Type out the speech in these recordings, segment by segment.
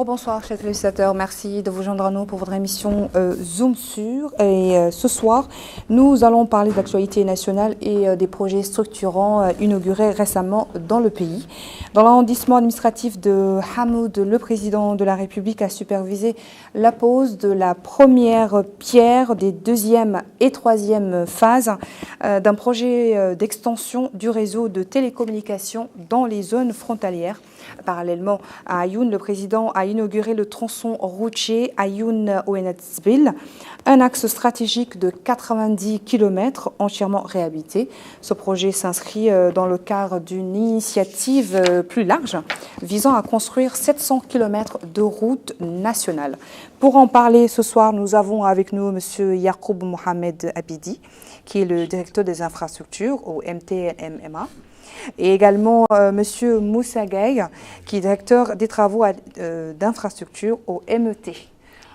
Bonsoir, chers téléspectateurs. Merci de vous joindre à nous pour votre émission Zoom sur. Et ce soir, nous allons parler de l'actualité nationale et des projets structurants inaugurés récemment dans le pays. Dans l'arrondissement administratif de Hamoud, le président de la République a supervisé la pose de la première pierre des deuxième et troisième phases d'un projet d'extension du réseau de télécommunications dans les zones frontalières. Parallèlement à Ayoun, le président a inauguré le tronçon routier Ayoun-Ouenetbil, un axe stratégique de 90 km entièrement réhabilité. Ce projet s'inscrit dans le cadre d'une initiative plus large visant à construire 700 km de routes nationales. Pour en parler ce soir, nous avons avec nous M. Yacoub Mohamed Abidi, qui est le directeur des infrastructures au MTNMA. Et également M. Moussa Gaye, qui est directeur des travaux d'infrastructure au MET.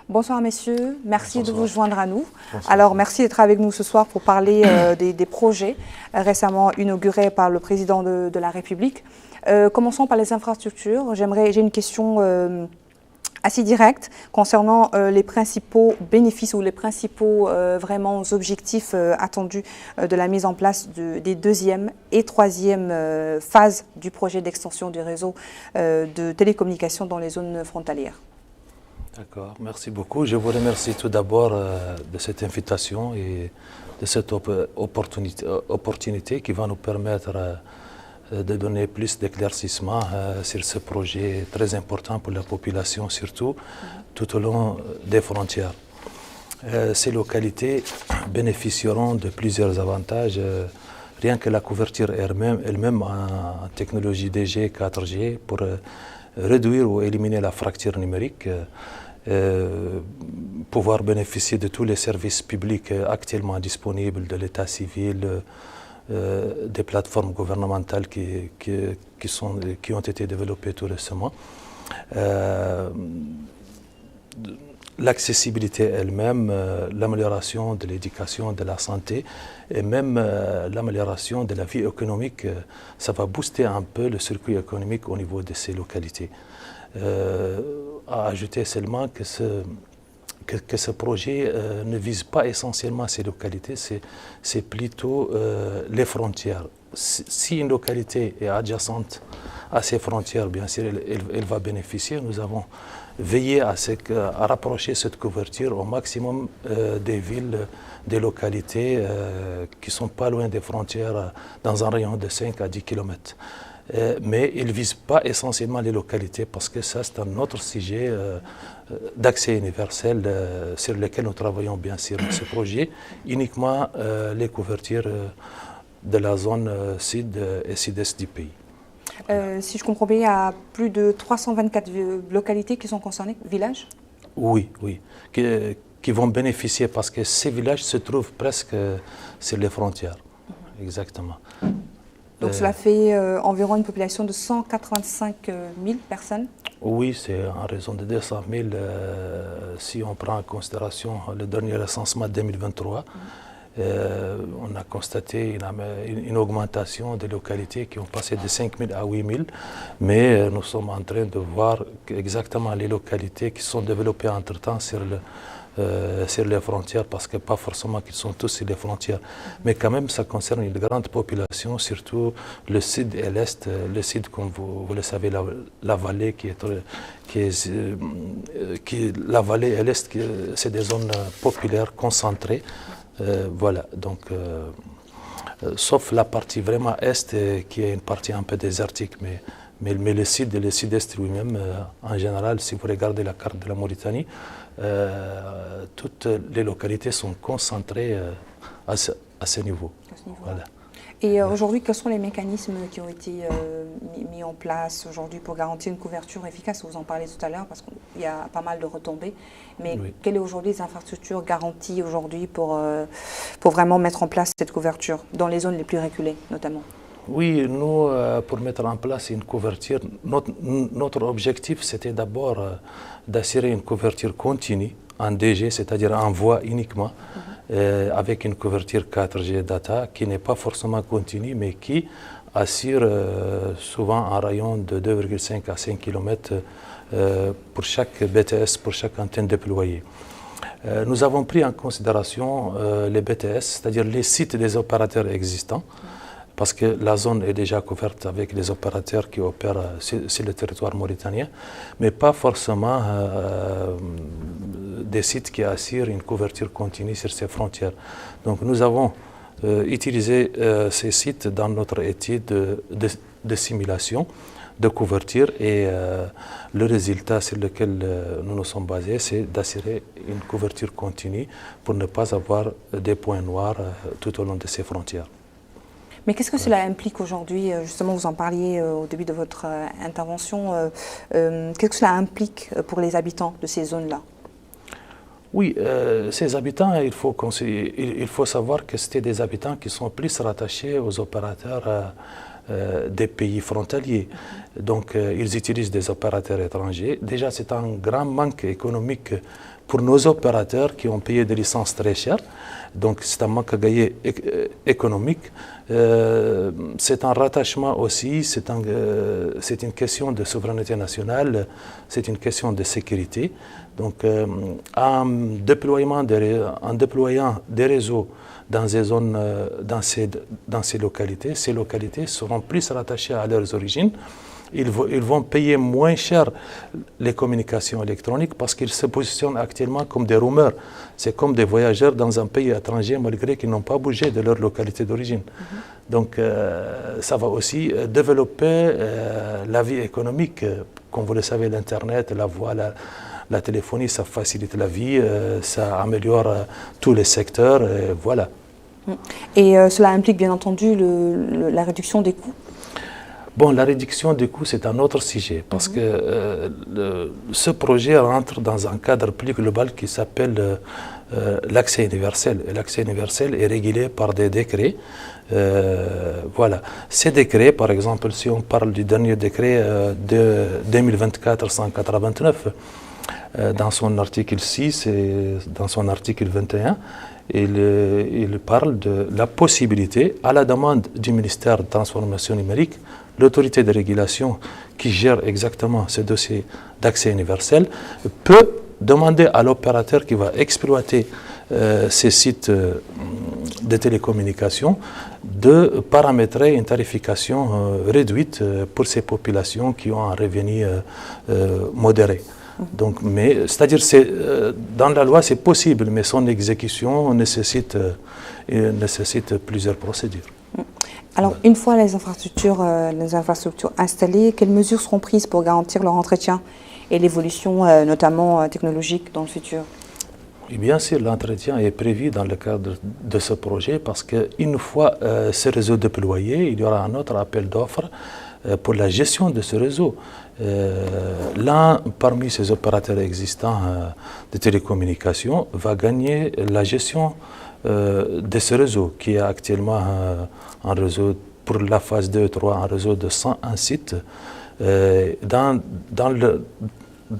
Bonsoir messieurs, merci de vous joindre à nous. Bonsoir. Alors merci d'être avec nous ce soir pour parler des projets récemment inaugurés par le président de la République. Commençons par les infrastructures. J'ai une question assez direct concernant les principaux bénéfices ou les principaux vraiment objectifs attendus de la mise en place des deuxième et troisième phases du projet d'extension du réseau de télécommunications dans les zones frontalières. D'accord, merci beaucoup. Je vous remercie tout d'abord de cette invitation et de cette opportunité qui va nous permettre de donner plus d'éclaircissements sur ce projet très important pour la population, surtout tout au long des frontières. Ces localités bénéficieront de plusieurs avantages, rien que la couverture elle-même en technologie DG, 4G, pour réduire ou éliminer la fracture numérique, pouvoir bénéficier de tous les services publics actuellement disponibles, de l'état civil, des plateformes gouvernementales qui ont été développées tout récemment. L'accessibilité elle-même, l'amélioration de l'éducation, de la santé et même l'amélioration de la vie économique, ça va booster un peu le circuit économique au niveau de ces localités. À ajouter seulement que ce projet ne vise pas essentiellement ces localités, c'est plutôt les frontières. Si une localité est adjacente à ces frontières, bien sûr, elle va bénéficier. Nous avons veillé à rapprocher cette couverture au maximum des villes, des localités qui ne sont pas loin des frontières, dans un rayon de 5 à 10 km. Mais il ne vise pas essentiellement les localités parce que ça, c'est un autre sujet d'accès universel sur lequel nous travaillons bien sûr dans ce projet, uniquement les couvertures de la zone sud et sud-est du pays. Si je comprends bien, il y a plus de 324 localités qui sont concernées, villages? Oui, qui vont bénéficier parce que ces villages se trouvent presque sur les frontières. Exactement. Donc cela fait environ une population de 185 000 personnes? Oui, c'est en raison de 200 000 si on prend en considération le dernier recensement 2023. On a constaté une augmentation des localités qui ont passé de 5 000 à 8 000, mais nous sommes en train de voir exactement les localités qui sont développées entre-temps sur les frontières, parce que pas forcément qu'ils sont tous sur les frontières, mais quand même ça concerne une grande population, surtout le sud et l'est. Le sud, comme vous le savez, la vallée la vallée et l'est, c'est des zones populaires concentrées. Voilà, donc sauf la partie vraiment est qui est une partie un peu désertique, mais le sud et le sud-est lui-même, en général, si vous regardez la carte de la Mauritanie, toutes les localités sont concentrées à ce niveau. Voilà. Et aujourd'hui, quels sont les mécanismes qui ont été mis en place aujourd'hui pour garantir une couverture efficace? Vous en parlez tout à l'heure parce qu'il y a pas mal de retombées. Mais oui, quelles sont aujourd'hui les infrastructures garanties aujourd'hui pour vraiment mettre en place cette couverture dans les zones les plus reculées notamment? Oui, nous, pour mettre en place une couverture, notre objectif, c'était d'abord d'assurer une couverture continue en DG, c'est-à-dire en voie uniquement, avec une couverture 4G data qui n'est pas forcément continue, mais qui assure souvent un rayon de 2,5 à 5 km pour chaque BTS, pour chaque antenne déployée. Nous avons pris en considération les BTS, c'est-à-dire les sites des opérateurs existants, parce que la zone est déjà couverte avec les opérateurs qui opèrent sur le territoire mauritanien, mais pas forcément des sites qui assurent une couverture continue sur ces frontières. Donc nous avons utilisé ces sites dans notre étude de simulation, de couverture, et le résultat sur lequel nous nous sommes basés, c'est d'assurer une couverture continue pour ne pas avoir des points noirs tout au long de ces frontières. Mais qu'est-ce que cela implique aujourd'hui? Justement, vous en parliez au début de votre intervention. Qu'est-ce que cela implique pour les habitants de ces zones-là? Oui, ces habitants, il faut savoir que c'était des habitants qui sont plus rattachés aux opérateurs des pays frontaliers. Donc, ils utilisent des opérateurs étrangers. Déjà, c'est un grand manque économique pour nos opérateurs qui ont payé des licences très chères. Donc, c'est un manque à gagner économique. C'est un rattachement aussi, c'est une question de souveraineté nationale, c'est une question de sécurité. Donc, en déployant des réseaux dans ces zones, dans ces localités seront plus rattachées à leurs origines. Ils vont payer moins cher les communications électroniques parce qu'ils se positionnent actuellement comme des roamers. C'est comme des voyageurs dans un pays étranger malgré qu'ils n'ont pas bougé de leur localité d'origine. Donc ça va aussi développer la vie économique. Comme vous le savez, l'Internet, la voix, la téléphonie, ça facilite la vie, ça améliore tous les secteurs, voilà. Et cela implique bien entendu la réduction des coûts? Bon, la réduction des coûts, c'est un autre sujet, parce que ce projet rentre dans un cadre plus global qui s'appelle l'accès universel. Et l'accès universel est régulé par des décrets. Voilà. Ces décrets, par exemple, si on parle du dernier décret de 2024-189, dans son article 6 et dans son article 21, il parle de la possibilité, à la demande du ministère de Transformation numérique, l'autorité de régulation qui gère exactement ce dossier d'accès universel peut demander à l'opérateur qui va exploiter ces sites de télécommunications de paramétrer une tarification réduite pour ces populations qui ont un revenu modéré. Donc, c'est-à-dire dans la loi c'est possible, mais son exécution nécessite plusieurs procédures. Alors, une fois les infrastructures installées, quelles mesures seront prises pour garantir leur entretien et l'évolution, notamment technologique, dans le futur? Et bien sûr, l'entretien est prévu dans le cadre de ce projet parce qu'une fois ce réseau déployé, il y aura un autre appel d'offres pour la gestion de ce réseau. L'un parmi ces opérateurs existants de télécommunications va gagner la gestion de ce réseau qui est actuellement un réseau pour la phase 2 et 3, un réseau de 101 sites. Dans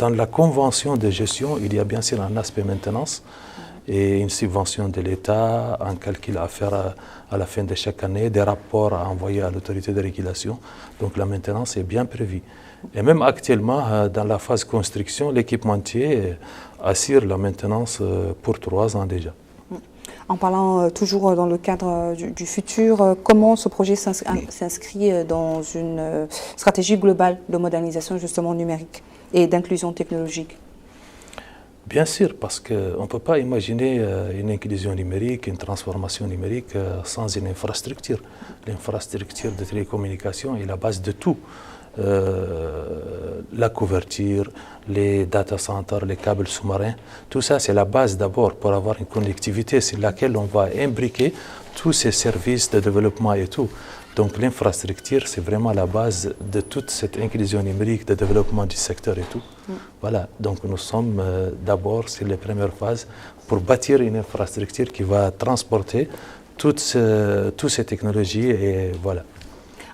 la convention de gestion, il y a bien sûr un aspect maintenance et une subvention de l'État, un calcul à faire à la fin de chaque année, des rapports à envoyer à l'autorité de régulation. Donc la maintenance est bien prévue. Et même actuellement, dans la phase construction, l'équipementier assure la maintenance pour 3 ans déjà. En parlant toujours dans le cadre du futur, comment ce projet s'inscrit dans une stratégie globale de modernisation justement numérique et d'inclusion technologique? Bien sûr, parce qu'on ne peut pas imaginer une inclusion numérique, une transformation numérique sans une infrastructure. L'infrastructure de télécommunication est la base de tout. La couverture, les data centers, les câbles sous-marins, tout ça c'est la base d'abord pour avoir une connectivité sur laquelle on va imbriquer tous ces services de développement et tout. Donc l'infrastructure c'est vraiment la base de toute cette inclusion numérique, de développement du secteur et tout. Voilà, donc nous sommes d'abord sur les premières phases pour bâtir une infrastructure qui va transporter toutes ces technologies et voilà.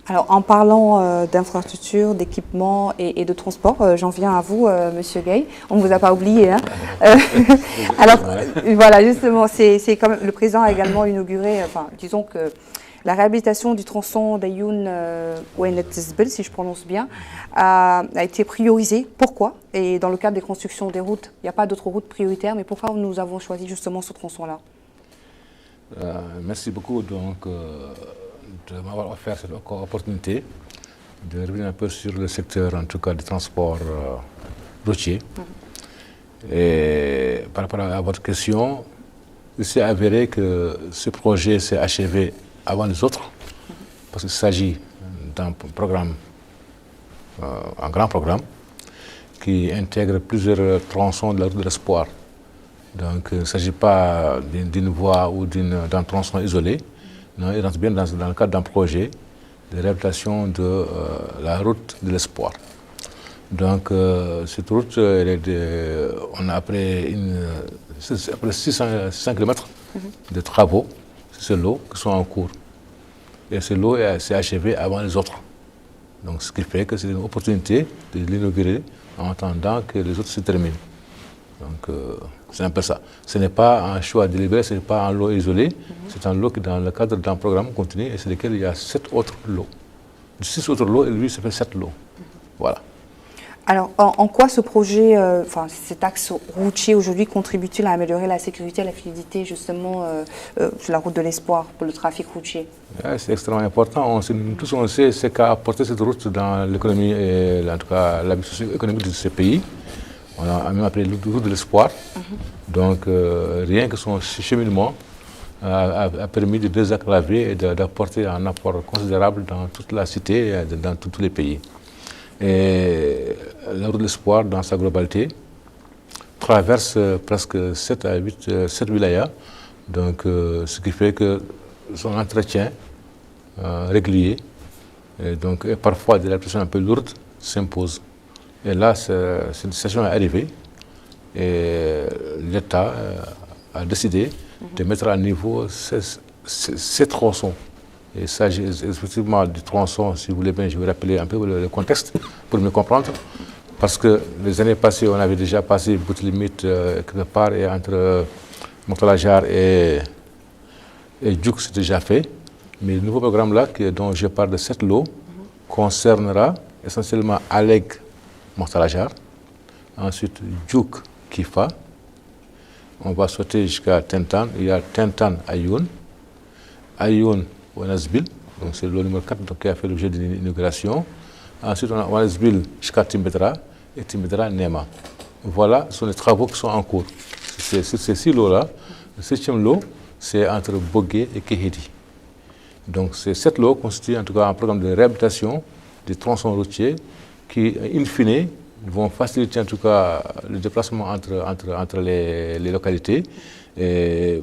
Alors, en parlant d'infrastructures, d'équipements et de transport, j'en viens à vous, Monsieur Gueye. On ne vous a pas oublié. Hein. Alors, voilà, justement, c'est comme le président a également inauguré, enfin, disons que La réhabilitation du tronçon d'Ayoun Ouenet-Zbel, si je prononce bien, a été priorisée. Pourquoi? Et dans le cadre des constructions des routes, il n'y a pas d'autres routes prioritaires, mais pourquoi nous avons choisi justement ce tronçon-là? Merci beaucoup de m'avoir offert cette opportunité de revenir un peu sur le secteur, en tout cas, du transport routier. Et par rapport à votre question, il s'est avéré que ce projet s'est achevé avant les autres, parce qu'il s'agit d'un programme, un grand programme, qui intègre plusieurs tronçons de la route de l'Espoir. Donc il ne s'agit pas d'une voie ou d'un tronçon isolé, non, il rentre bien dans le cadre d'un projet de réhabilitation de la route de l'Espoir. Donc cette route, on a après 600 km de travaux, c'est l'eau qui sont en cours. Et ce lot s'est achevé avant les autres. Donc ce qui fait que c'est une opportunité de l'inaugurer en attendant que les autres se terminent. Donc c'est un peu ça. Ce n'est pas un choix délibéré, ce n'est pas un lot isolé, c'est un lot qui est dans le cadre d'un programme continu et c'est lequel il y a 7 autres lots. 6 autres lots et lui, ça fait 7 lots. Voilà. Alors, en quoi ce projet, cet axe routier aujourd'hui contribue-t-il à améliorer la sécurité et la fluidité justement sur la route de l'Espoir pour le trafic routier? Ouais, c'est extrêmement important. Tous on sait ce qu'a apporté cette route dans l'économie et en tout cas la vie socio-économique de ce pays. On a même appelé la route de l'Espoir. Donc rien que son cheminement a permis de désenclaver et d'apporter un apport considérable dans toute la cité et dans tous les pays. Et la route de l'Espoir, dans sa globalité, traverse presque 7 à 8 wilayas, donc ce qui fait que son entretien régulier et parfois des répressions un peu lourdes s'impose. Et là, cette situation est arrivée et l'État a décidé de mettre à niveau ces tronçons. Il s'agit effectivement du tronçon, si vous voulez bien, je vais rappeler un peu le contexte pour mieux comprendre. Parce que les années passées, on avait déjà passé beaucoup de limites quelque part et entre Montalajar et Djouk, c'est déjà fait. Mais le nouveau programme-là, dont je parle de 7 lots, concernera essentiellement Aleg Montalajar, ensuite Djouk Kifa. On va sauter jusqu'à Tintan. Il y a Tintan Ayoun, Ayoun Ouenet-Zbel, donc c'est le numéro 4 qui a fait l'objet d'une inauguration. Ensuite, on a Ouenet-Zbel jusqu'à Timbedra et Timbedra Nema. Voilà, ce sont les travaux qui sont en cours. Sur ces 6 lots-là, le 7e lot, c'est entre Bogué et Kéhédi. Donc ces 7 lots constituent en tout cas un programme de réhabilitation des tronçons routiers qui, in fine, vont faciliter en tout cas le déplacement entre les localités. Et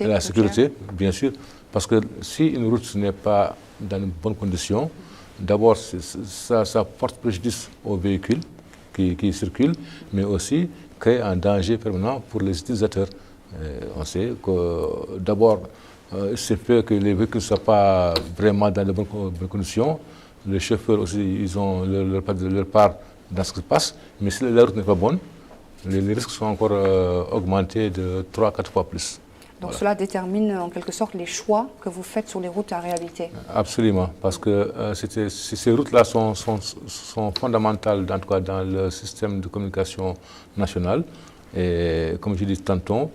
la sécurité, bien sûr. Parce que si une route n'est pas dans de bonnes conditions, d'abord ça porte préjudice aux véhicules qui circulent, mais aussi crée un danger permanent pour les utilisateurs. On sait que d'abord, c'est fait que les véhicules ne soient pas vraiment dans de bonnes conditions. Les chauffeurs aussi, ils ont leur part dans ce qui se passe, mais si la route n'est pas bonne, les risques sont encore augmentés de 3 à 4 fois plus. Donc voilà. Cela détermine en quelque sorte les choix que vous faites sur les routes à réhabiliter. Absolument, parce que ces routes-là sont fondamentales, en tout cas dans le système de communication national. Et comme je dis tantôt,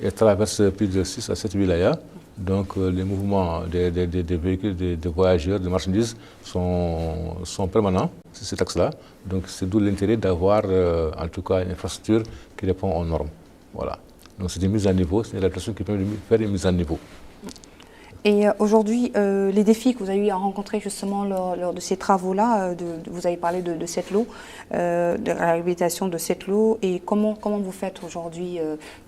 elles traversent plus de 6 à 7 wilayas. Donc les mouvements des véhicules, des voyageurs, des marchandises sont permanents sur cet axe-là. Donc c'est d'où l'intérêt d'avoir en tout cas une infrastructure qui répond aux normes. Voilà. Donc c'est une mise à niveau, c'est une adaptation qui permet de faire une mise à niveau. Et aujourd'hui, les défis que vous avez eu à rencontrer justement lors de ces travaux-là, vous avez parlé de 7 lots, de réhabilitation de 7 lots, et comment vous faites aujourd'hui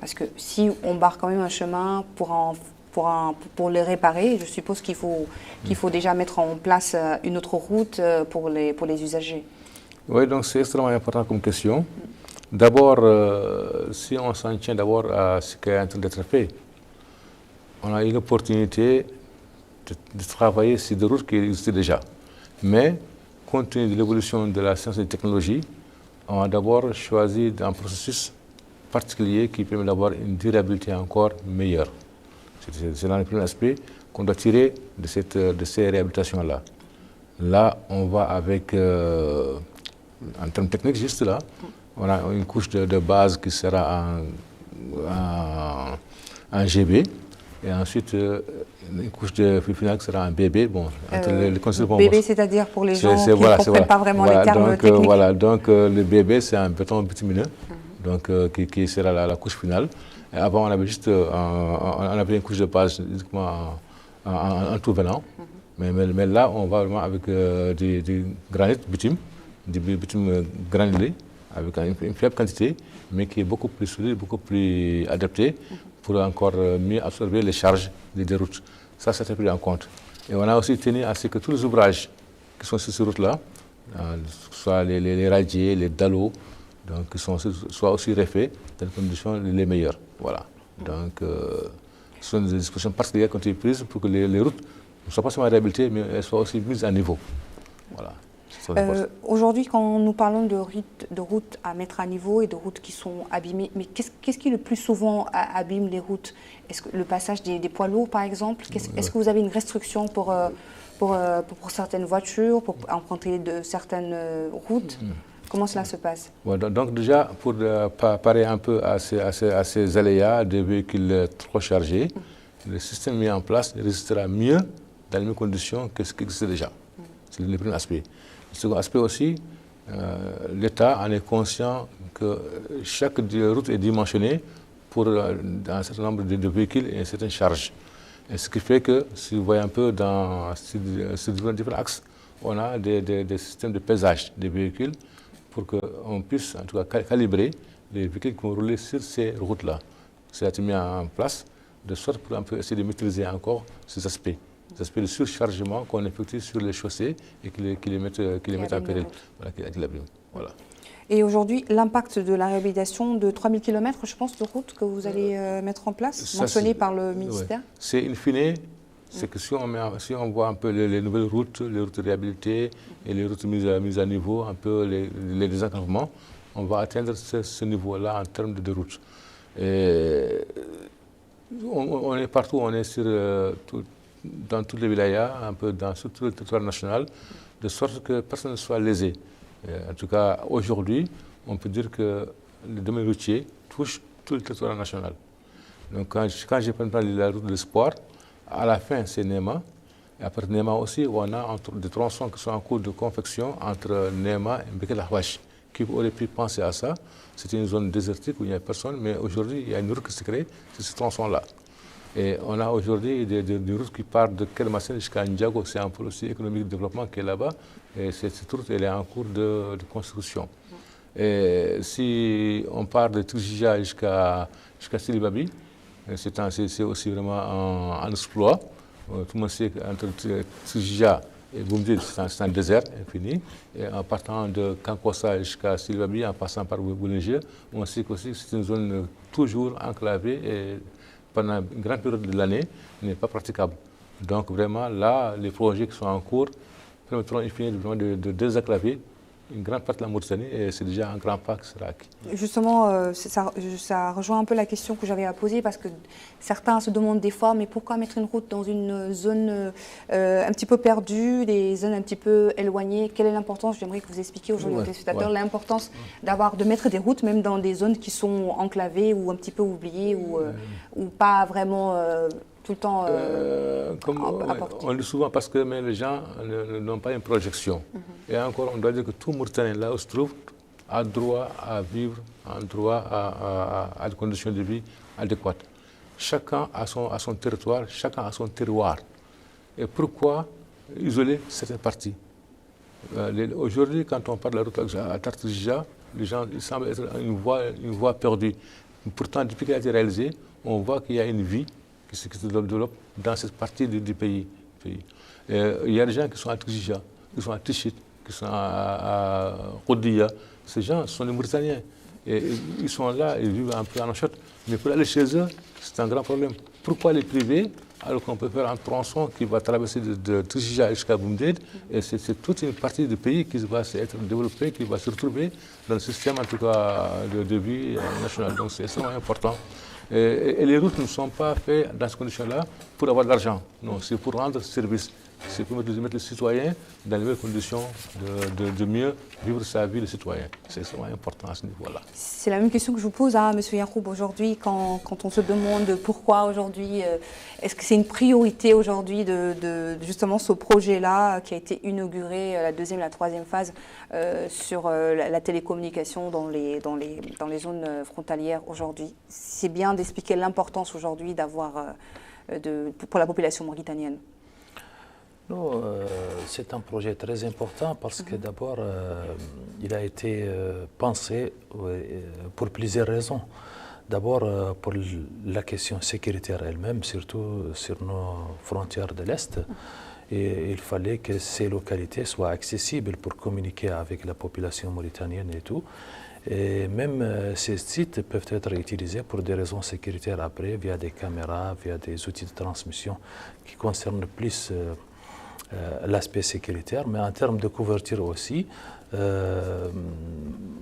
parce que si on barre quand même un chemin pour les réparer, je suppose qu'il faut déjà mettre en place une autre route pour les usagers. Oui, donc c'est extrêmement important comme question. D'abord, si on s'en tient d'abord à ce qui est en train d'être fait, on a eu l'opportunité de travailler sur des routes qui existaient déjà. Mais, compte tenu de l'évolution de la science et de la technologie, on a d'abord choisi un processus particulier qui permet d'avoir une durabilité encore meilleure. C'est dans le premier aspect qu'on doit tirer de ces réhabilitations-là. Là, on va avec, en termes techniques, juste là, on a une couche de base qui sera en GB, et ensuite une couche de finale qui sera en BB. Bon, BB, c'est-à-dire pour les gens qui ne comprennent pas vraiment les termes techniques. Donc le BB, c'est un béton bitumineux, donc, qui sera la couche finale. Et avant, on avait juste une couche de base uniquement en tout venant. Mais là, on va vraiment avec du granit bitume, du bitume granulé, avec une faible quantité, mais qui est beaucoup plus solide, beaucoup plus adapté pour encore mieux absorber les charges des routes. Ça, c'est pris en compte. Et on a aussi tenu à ce que tous les ouvrages qui sont sur ces routes-là, soit les radiers, les dallots, donc, soient aussi refaits dans les conditions les meilleures. Voilà. Donc, ce sont des dispositions particulières qui ont été prises pour que les routes ne soient pas seulement réhabilitées, mais elles soient aussi mises à niveau. Voilà. Aujourd'hui, quand nous parlons de routes à mettre à niveau et de routes qui sont abîmées, mais qu'est-ce qui le plus souvent abîme les routes? Est-ce que le passage des poids lourds, par exemple? Est-ce que vous avez une restriction pour certaines voitures, pour emprunter de certaines routes? Comment cela se passe? Donc déjà, pour parer un peu à ces aléas de véhicules trop chargés, le système mis en place résistera mieux dans les mêmes conditions que ce qui existe déjà. C'est le premier aspect. Le second aspect aussi, l'État en est conscient que chaque route est dimensionnée pour un certain nombre de véhicules et une certaine charge. Et ce qui fait que, si vous voyez un peu sur différents axes, on a des systèmes de pesage des véhicules pour qu'on puisse en tout cas calibrer les véhicules qui vont rouler sur ces routes-là. C'est mis en place de sorte pour un peu essayer de maîtriser encore ces aspects de surchargement qu'on effectue sur les chaussées et qui les mettent en péril. Voilà. Et aujourd'hui, l'impact de la réhabilitation de 3000 km, je pense, de routes que vous allez mettre en place, mentionné par le ministère? Ouais. C'est in fine, c'est que si on voit un peu les nouvelles routes, les routes réhabilitées et les routes mises à niveau, un peu les désenclavements, on va atteindre ce niveau-là en termes de routes. Et on est partout, on est dans toutes les wilayas, un peu sur tout le territoire national, de sorte que personne ne soit lésé. En tout cas, aujourd'hui, on peut dire que le domaine routier touche tout le territoire national. Donc, quand je prends la route de l'espoir, à la fin, c'est Néma. Et après Néma aussi, on a des tronçons qui sont en cours de confection entre Néma et Mbeke-Lahwash. Qui aurait pu penser à ça? C'était une zone désertique où il n'y a personne, mais aujourd'hui, il y a une route qui se crée sur ce tronçon-là. Et on a aujourd'hui des routes qui partent de Kermassène jusqu'à Ndiago. C'est un pôle aussi économique de développement qui est là-bas. Et cette route, elle est en cours de construction. Et si on part de Trujija jusqu'à Silibabi, c'est aussi vraiment en exploit. Tout le monde sait qu'entre Trujija et Boumdid, c'est un désert infini. Et en partant de Kankossa jusqu'à Silibabi, en passant par Boulingé, on sait que c'est une zone toujours enclavée et pendant une grande période de l'année, n'est pas praticable. Donc vraiment, là, les projets qui sont en cours permettront de désenclaver une grande partie de la Mauritanie et c'est déjà un grand pas qui sera acquis. Justement, ça rejoint un peu la question que j'avais à poser parce que certains se demandent des fois, mais pourquoi mettre une route dans une zone un petit peu perdue, des zones un petit peu éloignées? Quelle est l'importance? J'aimerais que vous expliquiez aujourd'hui aux téléspectateurs l'importance de mettre des routes même dans des zones qui sont enclavées ou un petit peu oubliées ou pas vraiment tout le temps on le dit souvent parce que les gens n'ont pas une projection. Et encore, on doit dire que tout Mauritanien, là où se trouve, a droit à vivre, a droit à des conditions de vie adéquates. Chacun a son territoire, chacun a son terroir. Et pourquoi isoler certaines parties? Aujourd'hui, quand on parle de la route à Tartouja, les gens, il semble être une voie perdue. Pourtant, depuis qu'elle a été réalisée, on voit qu'il y a une vie qui se développe dans cette partie du pays. Il y a des gens qui sont à Trujija, qui sont à Tichit, qui sont à Roudia. Ces gens sont des Mauritaniens. Et ils sont là, ils vivent un peu en enchette. Mais pour aller chez eux, c'est un grand problème. Pourquoi les priver alors qu'on peut faire un tronçon qui va traverser de Trujija jusqu'à Boumdid? Et c'est toute une partie du pays qui va être développée, qui va se retrouver dans le système en tout cas de vie national. Donc c'est extrêmement important. Et les routes ne sont pas faites dans ces conditions-là pour avoir de l'argent. Non, c'est pour rendre service. C'est pour mettre le citoyen dans les meilleures conditions de mieux vivre sa vie de citoyen. C'est extrêmement important à ce niveau-là. C'est la même question que je vous pose, hein, M. Yacoub, aujourd'hui, quand on se demande pourquoi aujourd'hui, est-ce que c'est une priorité aujourd'hui de justement ce projet-là qui a été inauguré, la deuxième et la troisième phase sur la télécommunication dans les zones frontalières aujourd'hui. C'est bien d'expliquer l'importance aujourd'hui d'avoir pour la population mauritanienne. Non, c'est un projet très important parce que d'abord, il a été pensé pour plusieurs raisons. D'abord, pour la question sécuritaire elle-même, surtout sur nos frontières de l'Est. Et il fallait que ces localités soient accessibles pour communiquer avec la population mauritanienne et tout. Et même ces sites peuvent être utilisés pour des raisons sécuritaires après, via des caméras, via des outils de transmission qui concernent plus l'aspect sécuritaire, mais en termes de couverture aussi,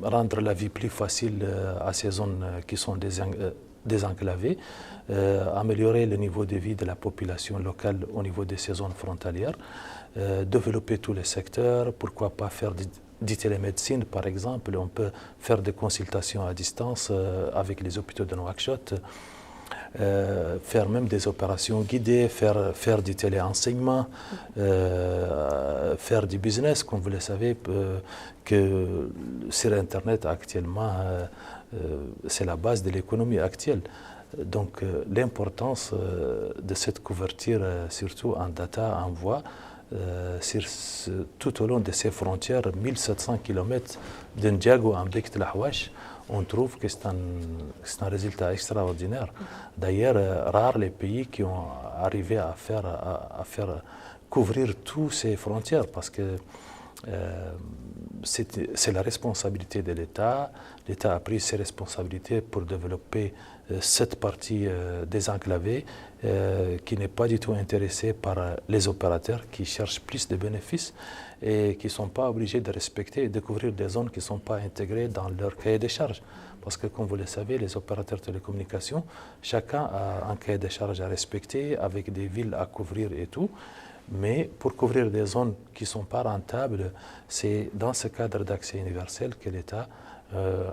rendre la vie plus facile à ces zones qui sont désenclavées, améliorer le niveau de vie de la population locale au niveau de ces zones frontalières, développer tous les secteurs, pourquoi pas faire du télémédecine par exemple, on peut faire des consultations à distance avec les hôpitaux de Nouakchott, faire même des opérations guidées, faire du téléenseignement, faire du business, comme vous le savez, que sur Internet actuellement, c'est la base de l'économie actuelle. Donc l'importance de cette couverture, surtout en data, en voix, tout au long de ces frontières, 1700 km de Ndiago à Mbek Tlahawash, on trouve que c'est un résultat extraordinaire. D'ailleurs, rares les pays qui ont arrivé à faire couvrir toutes ces frontières parce que c'est la responsabilité de l'État. L'État a pris ses responsabilités pour développer cette partie désenclavée qui n'est pas du tout intéressée par les opérateurs qui cherchent plus de bénéfices et qui ne sont pas obligés de respecter et de couvrir des zones qui ne sont pas intégrées dans leur cahier de charges. Parce que, comme vous le savez, les opérateurs de télécommunications, chacun a un cahier de charges à respecter avec des villes à couvrir et tout. Mais pour couvrir des zones qui ne sont pas rentables, c'est dans ce cadre d'accès universel que l'État,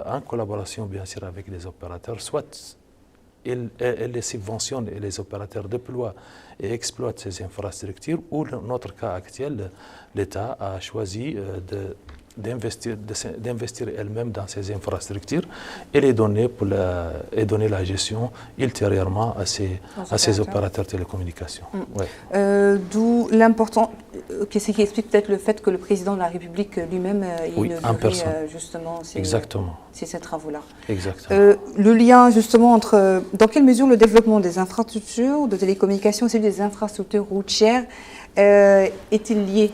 en collaboration bien sûr avec les opérateurs, soit il les subventionne et les opérateurs déploient et exploitent ces infrastructures, ou dans notre cas actuel, l'État a choisi d'investir elle-même dans ces infrastructures et les donner donner la gestion ultérieurement à ces opérateurs de télécommunications. Ouais. D'où l'important, ce qui explique peut-être le fait que le président de la République lui-même ait inauguré justement ces travaux-là. Exactement. Le lien justement entre, dans quelle mesure le développement des infrastructures de télécommunications et des infrastructures routières est-il lié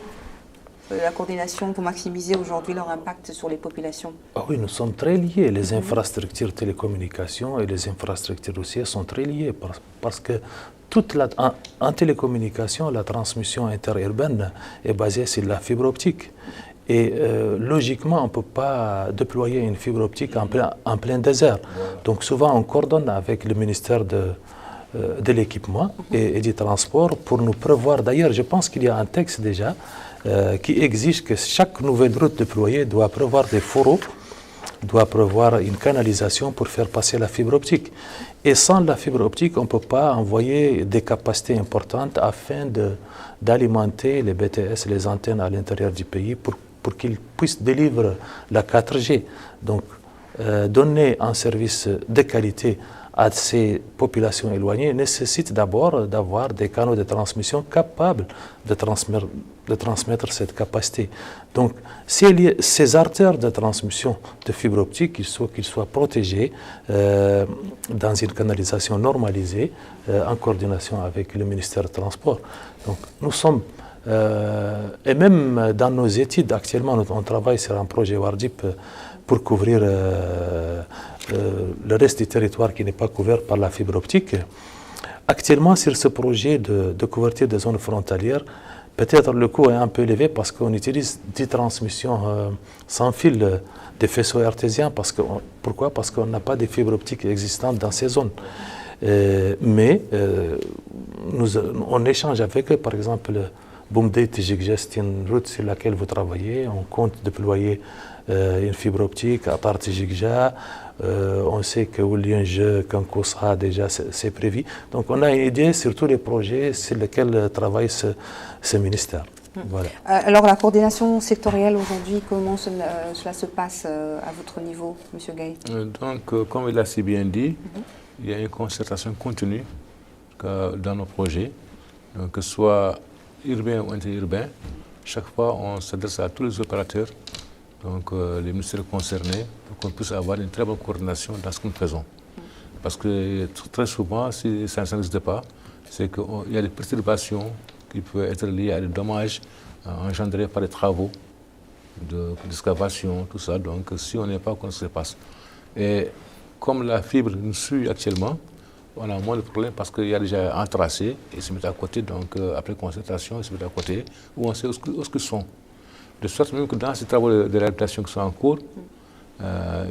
la coordination pour maximiser aujourd'hui leur impact sur les populations? Oui, nous sommes très liés. Les infrastructures télécommunications et les infrastructures routières sont très liées parce que en télécommunication, la transmission interurbaine est basée sur la fibre optique. Et logiquement, on ne peut pas déployer une fibre optique en plein désert. Donc souvent, on coordonne avec le ministère de l'équipement et du transport pour nous prévoir. D'ailleurs, je pense qu'il y a un texte déjà qui exige que chaque nouvelle route déployée doit prévoir des fourreaux, doit prévoir une canalisation pour faire passer la fibre optique. Et sans la fibre optique, on ne peut pas envoyer des capacités importantes afin d'alimenter les BTS, les antennes à l'intérieur du pays pour qu'ils puissent délivrer la 4G. Donc, donner un service de qualité à ces populations éloignées nécessite d'abord d'avoir des canaux de transmission capables de transmettre cette capacité. Donc, ces artères de transmission de fibre optique, qu'ils soient protégés dans une canalisation normalisée en coordination avec le ministère des Transports. Donc, nous sommes, et même dans nos études actuellement, on travaille sur un projet WARDIP pour couvrir le reste du territoire qui n'est pas couvert par la fibre optique. Actuellement, sur ce projet de couverture des zones frontalières, Peut-être le coût est un peu élevé parce qu'on utilise 10 transmissions sans fil des faisceaux artésiens. Pourquoi? Parce qu'on n'a pas de fibres optiques existantes dans ces zones. Mais on échange avec eux, par exemple, Boumdé Tijikja, c'est une route sur laquelle vous travaillez. On compte déployer une fibre optique à Tar Tijikja. On sait que Oulienje, Kankoussra, déjà, c'est prévu. Donc, on a une idée sur tous les projets sur lesquels travaille ce ministère. Voilà. Alors, la coordination sectorielle aujourd'hui, comment cela se passe à votre niveau, M. Gaye? Donc, comme il a si bien dit, il y a une concertation continue dans nos projets, donc, que ce soit urbain ou interurbain. Chaque fois, on s'adresse à tous les opérateurs, donc les ministères concernés, pour qu'on puisse avoir une très bonne coordination dans ce que nous faisons. Parce que très souvent, si ça n'existe pas, c'est qu'il y a des perturbations qui peuvent être liées à des dommages engendrés par des travaux d'excavation, tout ça. Donc, si on n'est pas au courant de ce qui se passe. Et comme la fibre nous suit actuellement, on a moins de problèmes parce qu'il y a déjà un tracé, et se met à côté, donc après concertation, ils se mettent à côté, où on sait où ils sont. De sorte même que dans ces travaux de réhabilitation qui sont en cours,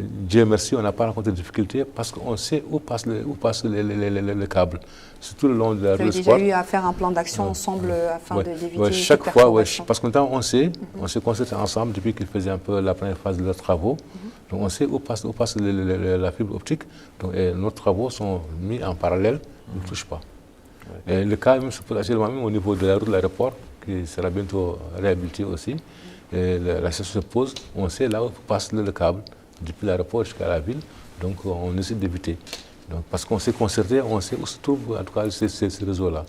Dieu merci, on n'a pas rencontré de difficultés parce qu'on sait où passe le câble. C'est tout le long de la rue. Vous avez déjà eu à faire un plan d'action ensemble afin d'éviter chaque fois, parce que maintenant on s'est concerté ensemble depuis qu'ils faisaient un peu la première phase de leurs travaux. Donc on sait où passe la fibre optique. Donc, nos travaux sont mis en parallèle, ne touchent pas. Et le cas même se pose actuellement même au niveau de la route de l'aéroport, qui sera bientôt réhabilité aussi. Et la situation se pose, on sait là où passe le câble, depuis l'aéroport jusqu'à la ville, donc on essaie d'éviter. Parce qu'on s'est concerté, on sait où se trouvent en tout cas ces réseaux-là.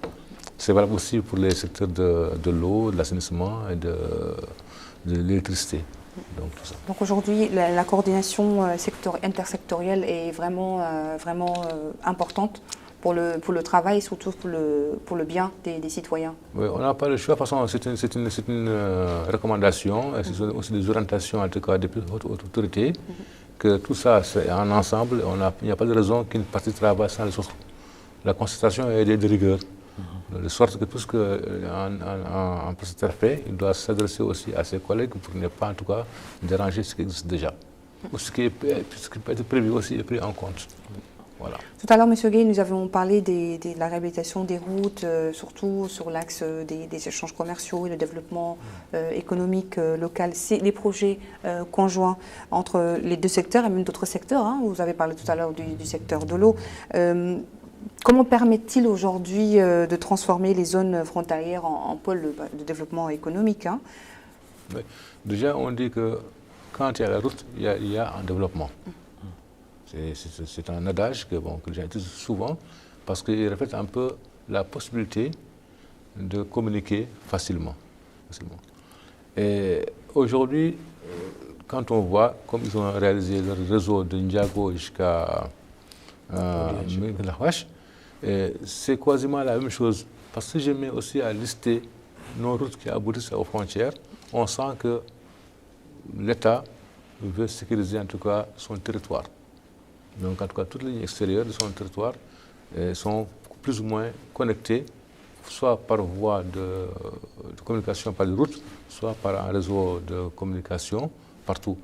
C'est valable aussi pour les secteurs de l'eau, de l'assainissement et de l'électricité. Donc aujourd'hui, la coordination intersectorielle est vraiment importante pour le travail et surtout pour le bien des citoyens. Oui, on n'a pas le choix. De toute façon, c'est une recommandation, c'est aussi des orientations en tout cas des hautes autorités, que tout ça c'est en ensemble. Il n'y a pas de raison qu'une partie travaille sans les autres. La concertation est de rigueur. De sorte que tout ce qu'un prestataire fait, il doit s'adresser aussi à ses collègues pour ne pas en tout cas déranger ce qui existe déjà. Ou ce qui peut être prévu aussi est pris en compte. Voilà. Tout à l'heure, M. Gaye, nous avons parlé de la réhabilitation des routes, surtout sur l'axe des échanges commerciaux et le développement économique local. C'est les projets conjoints entre les deux secteurs et même d'autres secteurs. Vous avez parlé tout à l'heure du secteur de l'eau. Comment permet-il aujourd'hui de transformer les zones frontalières en pôle de développement économique? Déjà, on dit que quand il y a la route, il y a un développement. C'est un adage que les gens utilisent souvent parce qu'il reflète un peu la possibilité de communiquer facilement. Et aujourd'hui, quand on voit comme ils ont réalisé le réseau de Ndiago jusqu'à Minglawash, c'est quasiment la même chose. Parce que je mets aussi à lister nos routes qui aboutissent aux frontières, on sent que l'État veut sécuriser en tout cas son territoire. Donc en tout cas, toutes les lignes extérieures de son territoire sont plus ou moins connectées, soit par voie de communication par les routes, soit par un réseau de communication partout.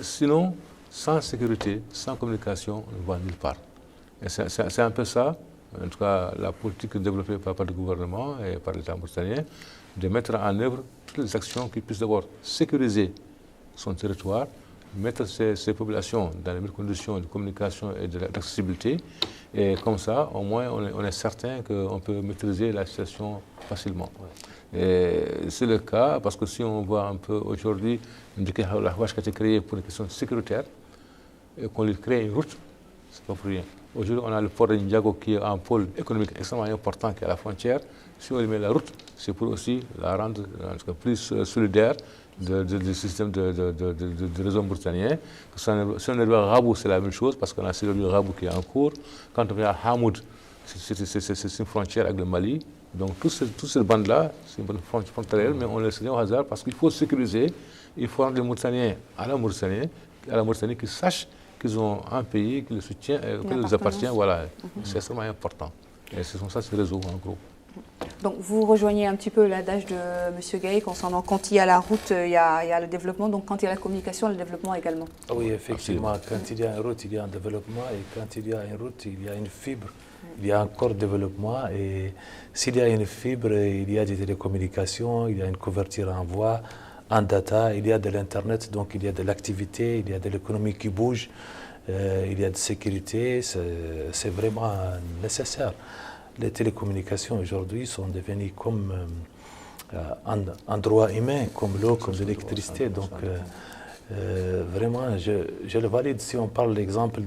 Sinon, sans sécurité, sans communication, on ne va nulle part. C'est un peu ça, en tout cas la politique développée par le gouvernement et par l'État mauritanien, de mettre en œuvre toutes les actions qui puissent d'abord sécuriser son territoire, mettre ces populations dans les meilleures conditions de communication et d'accessibilité. Et comme ça, au moins, on est certain qu'on peut maîtriser la situation facilement. C'est le cas parce que si on voit un peu aujourd'hui, la Houach qui a été créée pour une question sécuritaire, et qu'on lui crée une route, c'est pas pour rien. Aujourd'hui, on a le port de Ndiago qui est un pôle économique extrêmement important qui est à la frontière. Si on lui met la route, c'est pour aussi la rendre en tout cas, plus solidaire du système de réseau mauritanien. Si on arrive à Rabou, c'est la même chose parce qu'on a celui de Rabou qui est en cours. Quand on vient à Hamoud, c'est une frontière avec le Mali. Donc toute cette bande-là, c'est une bande frontalière, mais on le sait au hasard parce qu'il faut sécuriser. Il faut rendre les Mauritaniens à la Mauritanie qui sachent qu'ils ont un pays qui les soutient et qui les appartient. Voilà, c'est extrêmement important. Et ce sont ça ces réseaux en gros. Donc vous rejoignez un petit peu l'adage de M. Gaye concernant quand il y a la route, il y a le développement, donc quand il y a la communication, le développement également. Oui, effectivement, quand il y a une route, il y a un développement, et quand il y a une route, il y a une fibre, il y a encore développement, et s'il y a une fibre, il y a des télécommunications, il y a une couverture en voix, en data, il y a de l'Internet, donc il y a de l'activité, il y a de l'économie qui bouge, il y a de sécurité, c'est vraiment nécessaire. Les télécommunications aujourd'hui sont devenues comme un droit humain, comme l'eau, comme l'électricité. Donc vraiment, je le valide si on parle l'exemple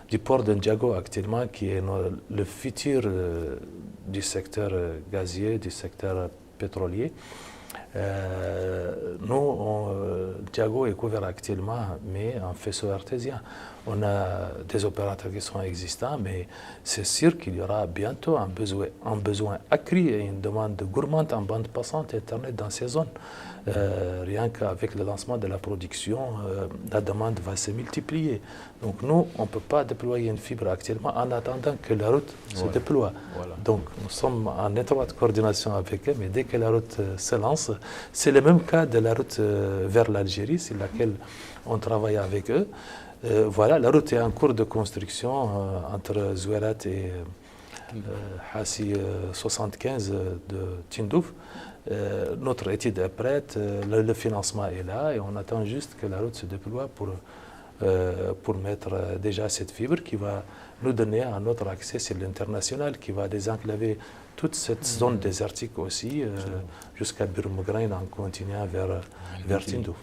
du port de Ndiago actuellement, qui est le futur du secteur gazier, du secteur pétrolier. Ndiago est couvert actuellement, mais en faisceau artésien. On a des opérateurs qui sont existants, mais c'est sûr qu'il y aura bientôt un besoin accru et une demande gourmande en bande passante Internet dans ces zones. Rien qu'avec le lancement de la production, la demande va se multiplier. Donc nous, on ne peut pas déployer une fibre actuellement en attendant que la route se déploie. Voilà. Donc nous sommes en étroite coordination avec eux, mais dès que la route se lance, c'est le même cas de la route vers l'Algérie, sur laquelle on travaille avec eux. Voilà, la route est en cours de construction entre Zouerat et Hassi 75 de Tindouf. Notre étude est prête, le financement est là et on attend juste que la route se déploie pour mettre déjà cette fibre qui va nous donner un autre accès sur l'international, qui va désenclaver toute cette zone désertique aussi jusqu'à Birmougrain en continuant vers Tindouf.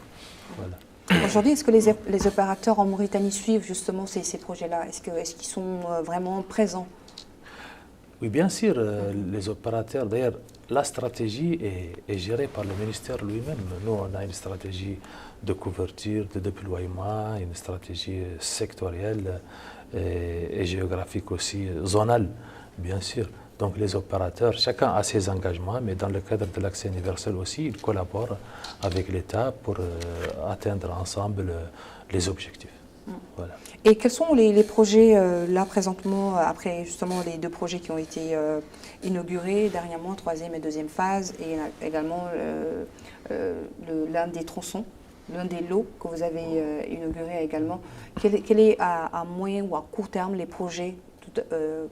Voilà. Aujourd'hui, est-ce que les opérateurs en Mauritanie suivent justement ces projets-là? Est-ce qu'ils sont vraiment présents? Oui, bien sûr, les opérateurs. D'ailleurs, la stratégie est gérée par le ministère lui-même. Nous, on a une stratégie de couverture, de déploiement, une stratégie sectorielle et géographique aussi, zonale, bien sûr. Donc les opérateurs, chacun a ses engagements, mais dans le cadre de l'accès universel aussi, ils collaborent avec l'État pour atteindre ensemble les objectifs. Voilà. Et quels sont les projets là présentement, après justement les deux projets qui ont été inaugurés dernièrement, troisième et deuxième phase, et également l'un des tronçons, l'un des lots que vous avez inauguré également. Quel est à moyen ou à court terme les projets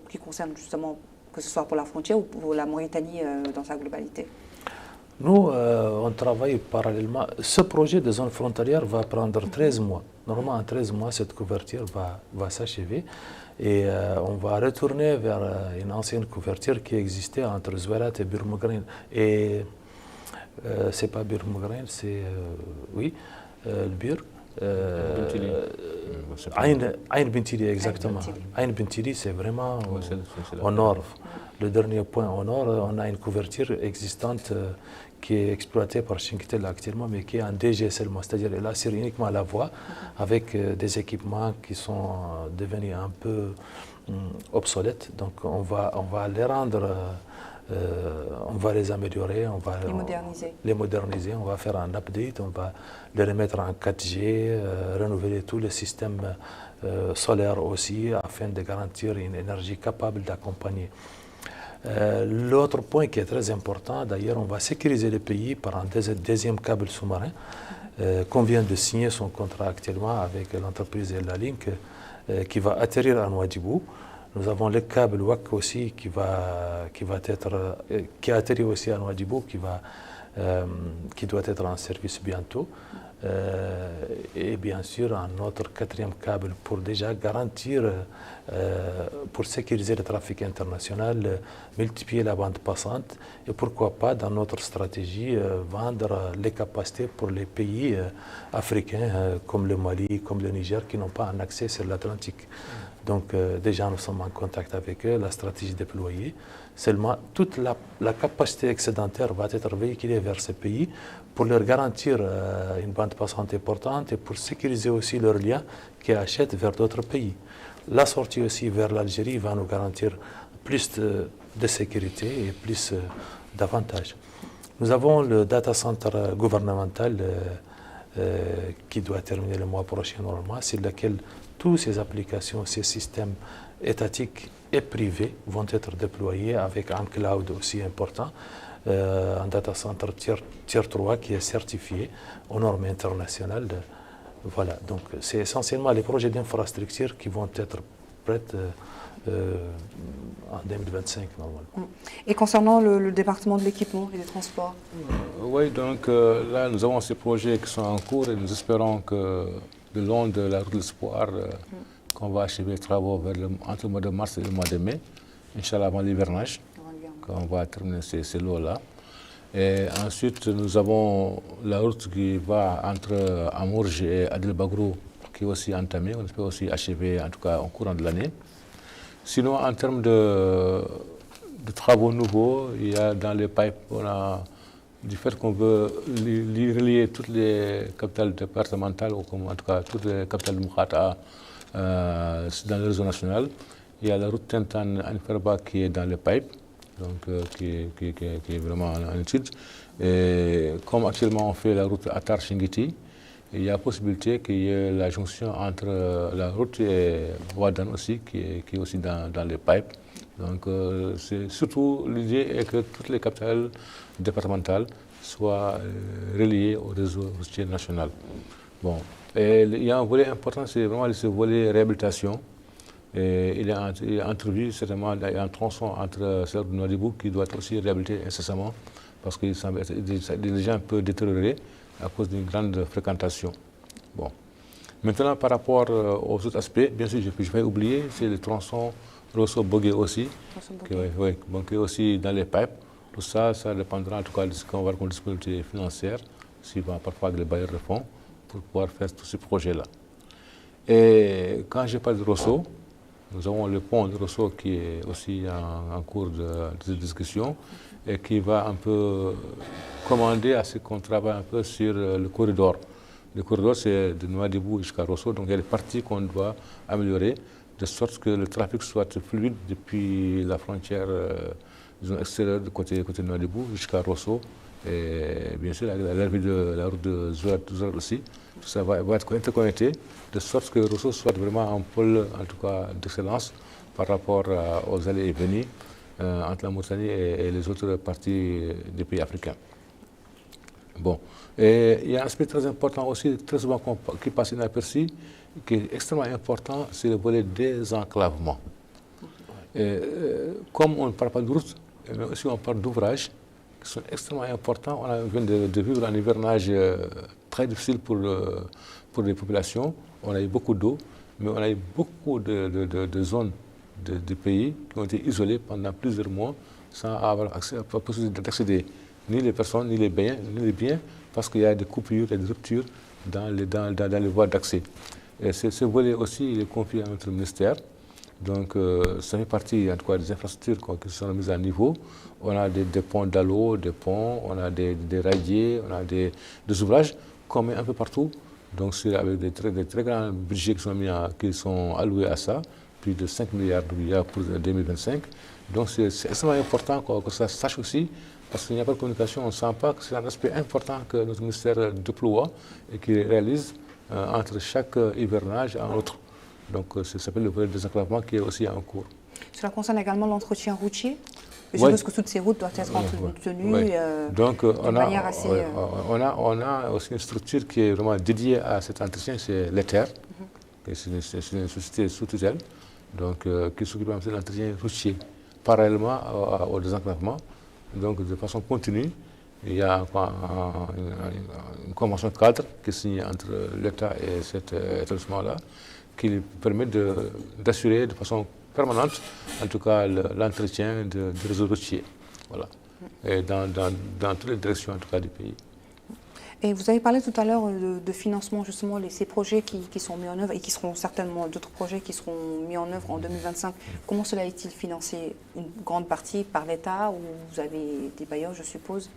qui concernent justement, que ce soit pour la frontière ou pour la Mauritanie dans sa globalité? Nous, on travaille parallèlement. Ce projet de zone frontalière va prendre 13 mois. Normalement, en 13 mois, cette couverture va s'achever et on va retourner vers une ancienne couverture qui existait entre Zouerat et Birmougrain. Et c'est pas Birmougrain, c'est le Bir. Aïn Bintili, exactement. Aïn Bintili, c'est vraiment au nord. Le dernier point au nord, on a une couverture existante qui est exploitée par Chinkitel actuellement, mais qui est en DG seulement, c'est-à-dire elle assure uniquement la voie avec des équipements qui sont devenus un peu obsolètes. Donc on va les rendre, on va les améliorer, on va les moderniser, on va faire un update, on va les remettre en 4G, renouveler tout le système solaire aussi, afin de garantir une énergie capable d'accompagner. L'autre point qui est très important, d'ailleurs, on va sécuriser le pays par un deuxième câble sous-marin qu'on vient de signer son contrat actuellement avec l'entreprise La Link qui va atterrir à Nouadhibou. Nous avons le câble WAC aussi qui a atterri aussi à Nouadhibou, qui doit être en service bientôt. Et bien sûr un autre quatrième câble pour déjà garantir, pour sécuriser le trafic international, multiplier la bande passante et pourquoi pas dans notre stratégie vendre les capacités pour les pays africains comme le Mali, comme le Niger qui n'ont pas un accès sur l'Atlantique. Donc déjà nous sommes en contact avec eux, la stratégie déployée. Seulement toute la capacité excédentaire va être véhiculée vers ces pays pour leur garantir une bande passante importante et pour sécuriser aussi leurs liens qui achètent vers d'autres pays. La sortie aussi vers l'Algérie va nous garantir plus de sécurité et plus d'avantages. Nous avons le data center gouvernemental qui doit terminer le mois prochain normalement, sur lequel toutes ces applications, ces systèmes étatiques et privés vont être déployés avec un cloud aussi important, un data center tier 3 qui est certifié aux normes internationales. Voilà, donc c'est essentiellement les projets d'infrastructure qui vont être prêts en 2025 normalement. Et concernant le département de l'équipement et des transports? Oui, donc là nous avons ces projets qui sont en cours et nous espérons que le long de la route de l'espoir, qu'on va achever les travaux entre le mois de mars et le mois de mai, Inch'Allah avant l'hivernage, qu'on va terminer ces lots-là. Et ensuite, nous avons la route qui va entre Amourj et Adel Bagrou, qui est aussi entamée. On espère aussi achever, en tout cas, au courant de l'année. Sinon, en termes de travaux nouveaux, il y a dans les pipes, on a, du fait qu'on veut relier toutes les capitales départementales, ou en tout cas toutes les capitales de Moukhata dans le réseau national, il y a la route Tintan-Anferba qui est dans les pipes. Donc, qui est vraiment en étude. Et comme actuellement on fait la route Atar-Shingiti, il y a possibilité qu'il y ait la jonction entre la route et Ouadan aussi, qui est aussi dans les pipes. Donc, c'est surtout l'idée est que toutes les capitales départementales soient reliées au réseau routier national. Bon. Et il y a un volet important, c'est vraiment ce volet réhabilitation. Et il est entrevu certainement un tronçon entre celle de Nouadhibou qui doit être aussi réhabilité incessamment parce qu'il semble être déjà un peu détérioré à cause d'une grande fréquentation. Bon. Maintenant, par rapport aux autres aspects, bien sûr, je ne vais pas oublier, c'est le tronçon Rosso-Bogué aussi, qui est aussi dans les pipes. Tout ça, ça dépendra en tout cas de ce qu'on va avoir comme disponibilité financière, suivant parfois les bailleurs de fonds, pour pouvoir faire tous ces projets-là. Et quand je parle de Rosso, nous avons le pont de Rosso qui est aussi en cours de discussion et qui va un peu commander à ce qu'on travaille un peu sur le corridor. Le corridor, c'est de Nouadhibou jusqu'à Rosso, donc il y a des parties qu'on doit améliorer de sorte que le trafic soit fluide depuis la frontière extérieure de côté Nouadhibou jusqu'à Rosso. Et bien sûr, l'arrivée de la route de Zouad aussi, tout ça va être interconnecté de sorte que Rosso soit vraiment un pôle, en tout cas, d'excellence par rapport aux allées et venues entre la Mauritanie et les autres parties des pays africains. Bon. Et il y a un aspect très important aussi, très souvent qui passe inaperçu, qui est extrêmement important, c'est le volet désenclavement. Comme on ne parle pas de route, mais aussi on parle d'ouvrages qui sont extrêmement importants. On vient de vivre un hivernage très difficile pour les populations. On a eu beaucoup d'eau, mais on a eu beaucoup de zones de pays qui ont été isolées pendant plusieurs mois sans avoir pas possibilité d'accéder ni les personnes, ni les biens, parce qu'il y a des coupures et des ruptures dans les voies d'accès. Ce volet aussi, il est confié à notre ministère. Donc, ça fait partie, en tout cas, des infrastructures qui sont mises à niveau. On a des ponts d'Allo, des ponts, on a des radiers, on a des ouvrages qu'on met un peu partout. Donc, c'est avec des très grands budgets qui sont alloués à ça, plus de 5 milliards de dollars pour 2025. Donc, c'est extrêmement important que ça se sache aussi, parce qu'il n'y a pas de communication, on ne sent pas que c'est un aspect important que notre ministère déploie et qui réalise entre chaque hivernage et un autre. Donc, ça s'appelle le volet de désenclavement qui est aussi en cours. Cela concerne également l'entretien routier. Je suppose que toutes ces routes doivent être entretenues de manière assez... On a aussi une structure qui est vraiment dédiée à cet entretien, c'est l'ETER. C'est une société sous tutelle, donc, qui s'occupe de l'entretien routier, parallèlement au désenclavement. Donc, de façon continue, il y a une convention cadre qui est signée entre l'État et cet établissement-là, qui permet d'assurer de façon permanente, en tout cas, l'entretien du réseau routier. Voilà. Et dans toutes les directions, en tout cas, du pays. Et vous avez parlé tout à l'heure de financement, justement, ces projets qui sont mis en œuvre et qui seront certainement d'autres projets qui seront mis en œuvre en 2025. Comment cela est-il financé? Une grande partie par l'État ou vous avez des bailleurs, je suppose?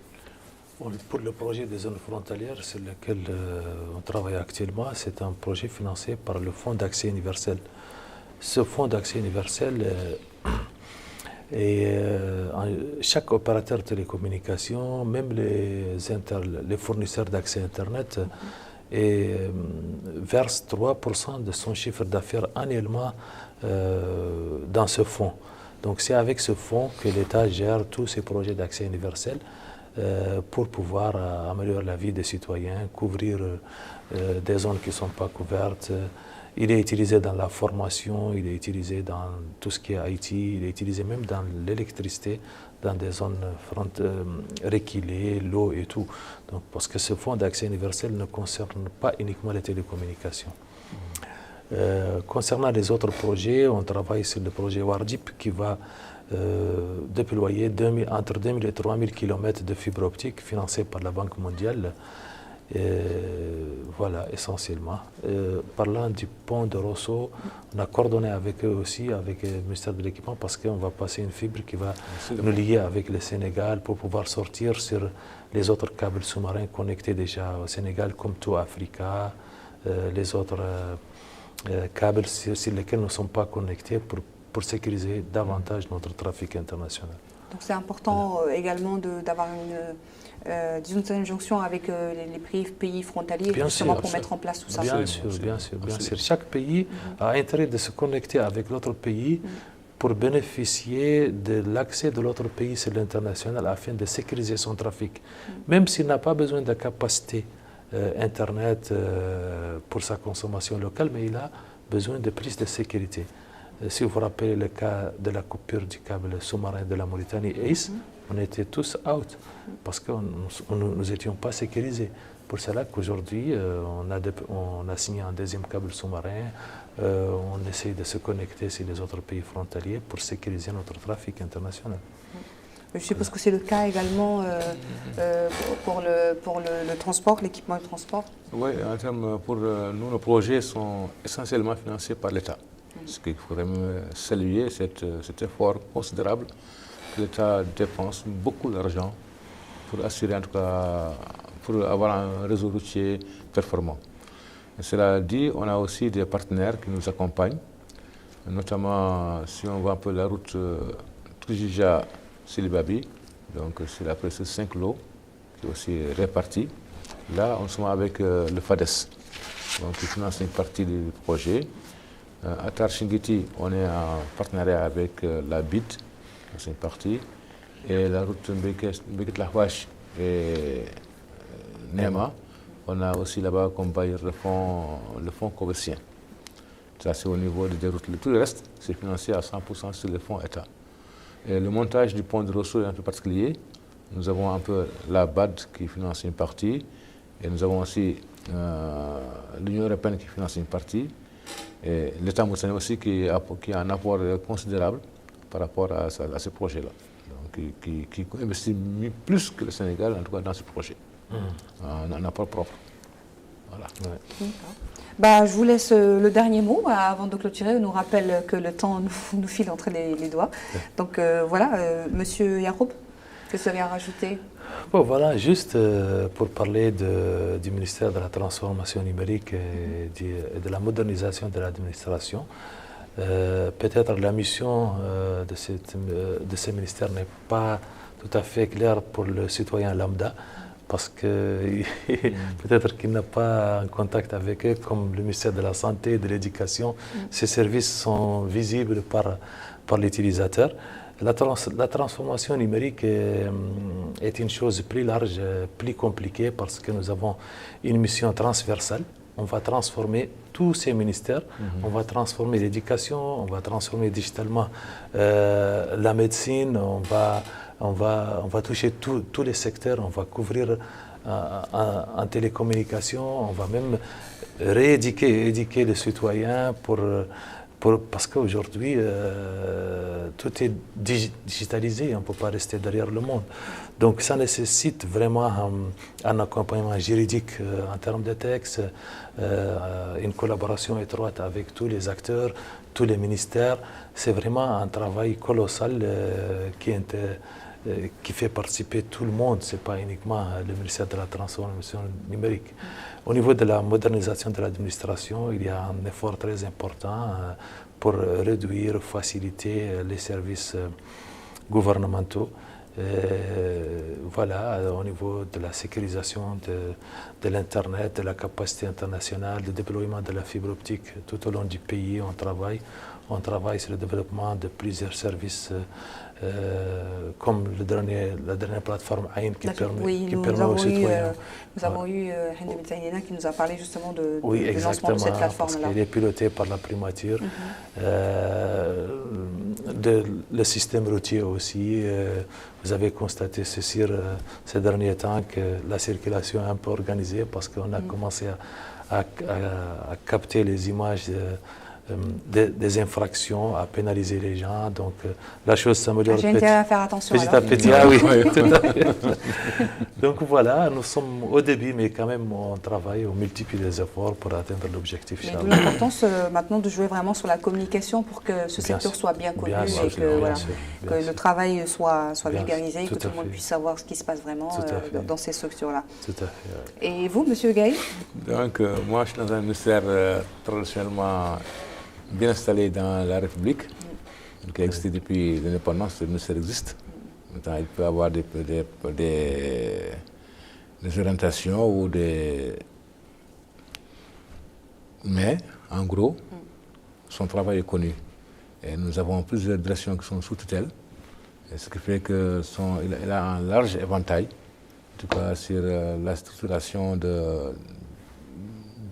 Pour le projet des zones frontalières sur lequel on travaille actuellement, c'est un projet financé par le Fonds d'accès universel. Ce Fonds d'accès universel, chaque opérateur de télécommunication, même les fournisseurs d'accès Internet, et verse 3% de son chiffre d'affaires annuellement dans ce fonds. Donc c'est avec ce fonds que l'État gère tous ces projets d'accès universel pour pouvoir améliorer la vie des citoyens, couvrir des zones qui ne sont pas couvertes. Il est utilisé dans la formation, il est utilisé dans tout ce qui est IT, il est utilisé même dans l'électricité, dans des zones reculées, l'eau et tout. Donc, parce que ce fonds d'accès universel ne concerne pas uniquement les télécommunications. Concernant les autres projets, on travaille sur le projet Wardip qui va déployer entre 2000 et 3000 km de fibre optique financés par la Banque mondiale. Voilà, essentiellement. Parlant du pont de Rosso, on a coordonné avec eux aussi, avec le ministère de l'Équipement, parce qu'on va passer une fibre qui va nous lier avec le Sénégal pour pouvoir sortir sur les autres câbles sous-marins connectés déjà au Sénégal, comme tout Africa, les autres câbles sur lesquels nous ne sommes pas connectés pour sécuriser davantage notre trafic international. Donc c'est important également d'avoir une injonction avec les pays frontaliers justement pour mettre en place tout ça. Bien sûr. Chaque pays a intérêt de se connecter avec l'autre pays pour bénéficier de l'accès de l'autre pays sur l'international afin de sécuriser son trafic. Même s'il n'a pas besoin de capacité Internet pour sa consommation locale, mais il a besoin de plus de sécurité. Si vous vous rappelez le cas de la coupure du câble sous-marin de la Mauritanie, ACE, on était tous out parce que nous n'étions pas sécurisés. Pour cela qu'aujourd'hui, on a signé un deuxième câble sous-marin, on essaie de se connecter sur les autres pays frontaliers pour sécuriser notre trafic international. Je suppose que c'est le cas également pour le transport, l'équipement de transport. Oui, en termes pour nous, nos projets sont essentiellement financés par l'État. Ce qu'il faudrait saluer, cet effort considérable que l'État dépense beaucoup d'argent pour assurer, en tout cas, pour avoir un réseau routier performant. Et cela dit, on a aussi des partenaires qui nous accompagnent, notamment si on voit un peu la route Trujija-Silibabi, donc c'est après ces 5 lots qui est aussi répartis. Là, on se met avec le FADES, donc qui finance une partie du projet. À Tarchingiti, on est en partenariat avec la BID, c'est une partie, et la route Mbeket-Lahwash et Nema, on a aussi là-bas comme bailleur le fonds Covessien. Ça, c'est au niveau des routes. Tout le reste, c'est financé à 100% sur le fonds État. Et le montage du pont de Rosso est un peu particulier. Nous avons un peu la BAD qui finance une partie, et nous avons aussi l'Union européenne qui finance une partie. Et l'État mauritanien aussi qui a un apport considérable par rapport à ce projet-là. Donc qui investit plus que le Sénégal, en tout cas dans ce projet. Un apport propre. Voilà. Ouais. Je vous laisse le dernier mot avant de clôturer. On nous rappelle que le temps nous file entre les doigts. Donc voilà, Monsieur Yaroub, que vous avez à rajouter? Bon, voilà, juste pour parler du ministère de la Transformation numérique et de la modernisation de l'administration. Peut-être la mission de ce ministère n'est pas tout à fait claire pour le citoyen lambda, parce que peut-être qu'il n'a pas un contact avec eux, comme le ministère de la Santé et de l'Éducation. Ces services sont visibles par l'utilisateur. La transformation numérique est une chose plus large, plus compliquée, parce que nous avons une mission transversale. On va transformer tous ces ministères, on va transformer l'éducation, on va transformer digitalement la médecine, on va toucher tous les secteurs, on va couvrir en télécommunication, on va même rééduquer et éduquer les citoyens parce qu'aujourd'hui, tout est digitalisé, on ne peut pas rester derrière le monde. Donc ça nécessite vraiment un accompagnement juridique en termes de textes, une collaboration étroite avec tous les acteurs, tous les ministères. C'est vraiment un travail colossal qui fait participer tout le monde, ce n'est pas uniquement le ministère de la Transformation numérique. Au niveau de la modernisation de l'administration, il y a un effort très important pour réduire, faciliter les services gouvernementaux. Voilà, au niveau de la sécurisation de l'Internet, de la capacité internationale, le déploiement de la fibre optique tout au long du pays, on travaille. On travaille sur le développement de plusieurs services comme la dernière plateforme AIN qui permet aux citoyens. Nous avons eu Henry Mitzaïnena qui nous a parlé justement du lancement de cette plateforme-là. Parce qu'il est piloté par la primature. Le système routier aussi. Vous avez constaté ces derniers temps que la circulation est un peu organisée parce qu'on a commencé à capter les images des infractions, à pénaliser les gens. Donc la chose s'améliore petit à faire attention petit à petit. Ah oui, tout à fait. Donc voilà, nous sommes au début, mais quand même on travaille, on multiplie les efforts pour atteindre l'objectif. Mais d'où l'importance maintenant de jouer vraiment sur la communication pour que ce secteur soit bien connu et que le travail soit vulgarisé, que tout le monde puisse savoir ce qui se passe vraiment dans ces structures-là. Tout à fait. Et vous, Monsieur Gaye? Donc moi je suis dans un ministère traditionnellement bien installé dans la République, qui a existé depuis l'indépendance. Le ministère existe. Maintenant, il peut y avoir des orientations ou des... Mais, en gros, son travail est connu. Et nous avons plusieurs directions qui sont sous tutelle, et ce qui fait qu'il a un large éventail, en tout cas sur la structuration dans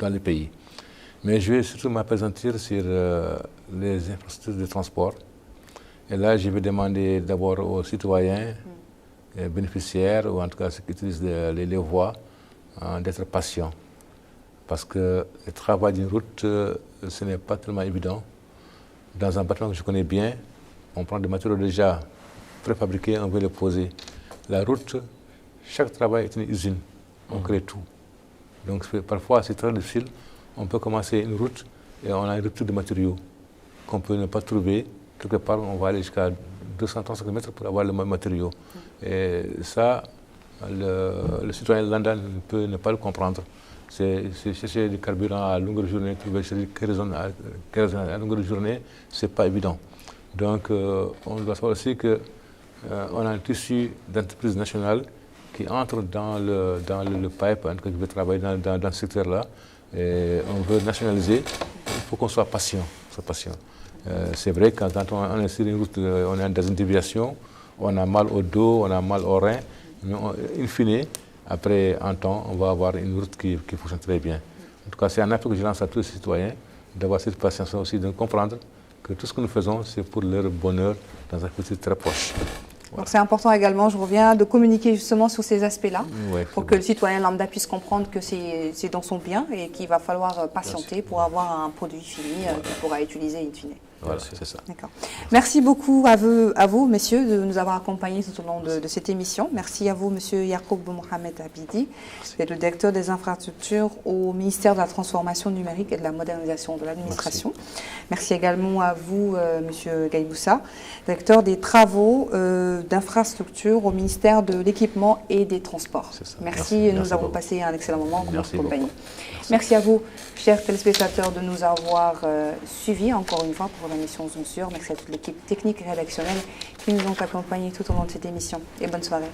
le pays. Mais je vais surtout m'appesantir sur les infrastructures de transport. Et là, je vais demander d'abord aux citoyens, bénéficiaires, ou en tout cas ceux qui utilisent les voies, d'être patients. Parce que le travail d'une route, ce n'est pas tellement évident. Dans un bâtiment que je connais bien, on prend des matériaux déjà préfabriqués, on veut les poser. La route, chaque travail est une usine, on crée tout. Donc parfois, c'est très difficile. On peut commencer une route et on a une rupture de matériaux qu'on peut ne pas trouver. Quelque part, on va aller jusqu'à 230 km pour avoir le matériau. Et ça, le citoyen lambda ne peut ne pas le comprendre. C'est chercher du carburant à longueur de journée, trouver du kérosène à longueur de journée, ce n'est pas évident. Donc, on doit savoir aussi qu'on a un tissu d'entreprise nationale qui entre dans le pipe, hein, que je vais travailler dans ce secteur-là. Et on veut nationaliser, il faut qu'on soit patient. C'est vrai que quand on est sur une route, on est dans une déviation, on a mal au dos, on a mal au rein, mais in fine, après un temps, on va avoir une route qui fonctionne très bien. En tout cas, c'est un appel que je lance à tous les citoyens, d'avoir cette patience aussi, de comprendre que tout ce que nous faisons, c'est pour leur bonheur dans un futur très proche. Donc c'est important également, je reviens, de communiquer justement sur ces aspects-là, pour que le citoyen lambda puisse comprendre que c'est dans son bien et qu'il va falloir patienter pour avoir un produit fini qu'il pourra utiliser in fine. Voilà, c'est ça. D'accord. Merci beaucoup à vous, messieurs, de nous avoir accompagnés tout au long de cette émission. Merci à vous, monsieur Yacoub Mohamed Abidi, le directeur des infrastructures au ministère de la Transformation numérique et de la modernisation de l'administration. Merci également à vous, monsieur Gaïboussa, directeur des travaux d'infrastructure au ministère de l'équipement et des transports. Merci, nous avons passé un excellent moment en votre compagnie. Merci à vous, chers téléspectateurs, de nous avoir suivis encore une fois pour l'émission Zoom Sur. Merci à toute l'équipe technique et rédactionnelle qui nous ont accompagnés tout au long de cette émission. Et bonne soirée.